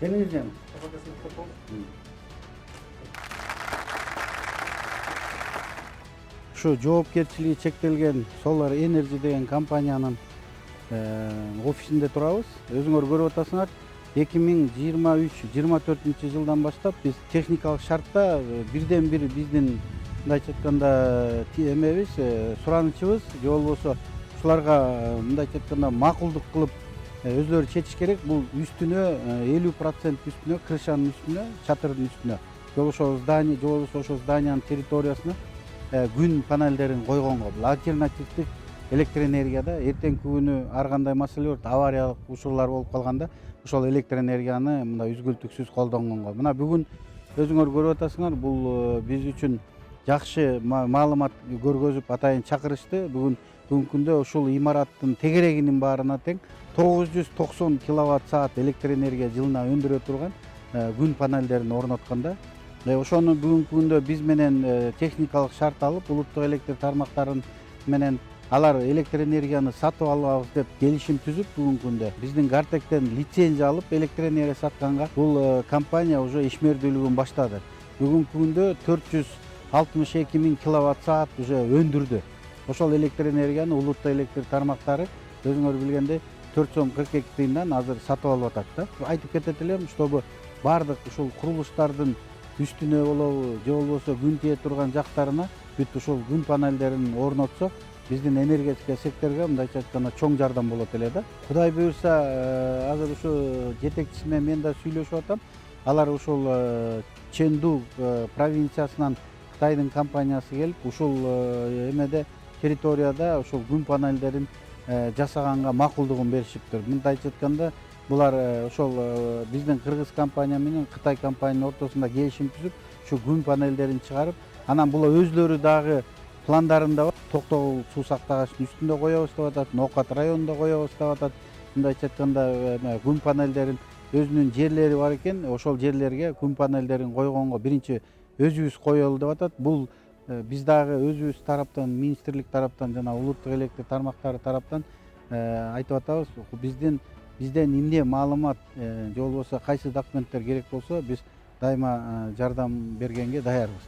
Келиңиз жаным. Ушу жоопкерчилиги чектелген Solar Energy деген компаниянын офисинде турабыз. Өзүңөр көрүп атасыңар. 2023-24 жылдан баштап биз техникалык шартта бирден бир биздин мындайча айтканда эмебиз, суранычыбыз же болбосо ушуларга мындайча айтканда макулдук кылып өзлөрү чечиш керек. Бул үстүнө 50% үстүнө, крышанын үстүнө, чатырдын үстүнө же ошо здание, же болбосо ошо зданиянын территориясына күн панелдерин койгонго, бул альтернативдик электр энергияда эртеңки күнү ар кандай маселе болот, авариялык учурлар болуп калганда ошол электр энергияны мындай үзгүлтүксүз колдонгонго. Мына бүгүн өзүңөр көрүп атасыңар, бул биз үчүн жакшы маалымат көргөзүп атайын чакырышты. Бүгүнкү күндө ушул имараттын тегерегинин баарына тең 990 киловатт саат электр энергия жылына өндүрө турган күн панелдерин орнотконда. Ошону бүгүнкү күндө биз менен техникалык шарт алып, улуттук электр тармактарын менен алар электр энергияны сатып алабыз деп келишим түзүп, бүгүнкү күндө биздин Гартектен лицензия алып электр энергия сатканга бул компания уже ишмердүүлүгүн баштады. Бүгүнкү күндө 462 000 киловатт саат уже өндүрдү. Ошол электр энергияны улуттук электр тармактары өзүңөр билгендей 4 сом 42 тыйындан азыр сатып алып атат да. Айтып кетет элем, чтобы бардык ушул курулуштардын үстүнө болобу же болбосо күн тие турган жактарына бүт ушул күн панелдерин орнотсо, биздин энергетика секторго мындайча айтканда чоң жардам болот эле да. Кудай буюрса, азыр ушу жетекчиси менен мен да сүйлөшүп атам. Алар ушул Чэнду провинциясынан Кытайдын компаниясы келип, ушул эмеде территорияда ушул күн панелдерин жасаганга макулдугун беришиптир. Мындайча айтканда, булар ошол биздин кыргыз компания менен Кытай компаниянын ортосунда келишим түзүп, ушу күн панелдерин чыгарып, анан булар өзлөрү дагы пландарында бар. Токтогул суу сактагычтын үстүндө коебуз деп атат, Ноокат районунда коебуз деп атат. Мындайча айтканда, күн панелдерин өзүнүн жерлери бар экен, ошол жерлерге күн панелдерин койгонго биринчи өзүбүз коелу деп атат. Бул биз дагы өзүбүз тараптан, министрлик тараптан жана улуттук электр тармактары тараптан айтып атабыз. Бизден эмне маалымат же болбосо кайсы документтер керек болсо, биз дайыма жардам бергенге даярбыз.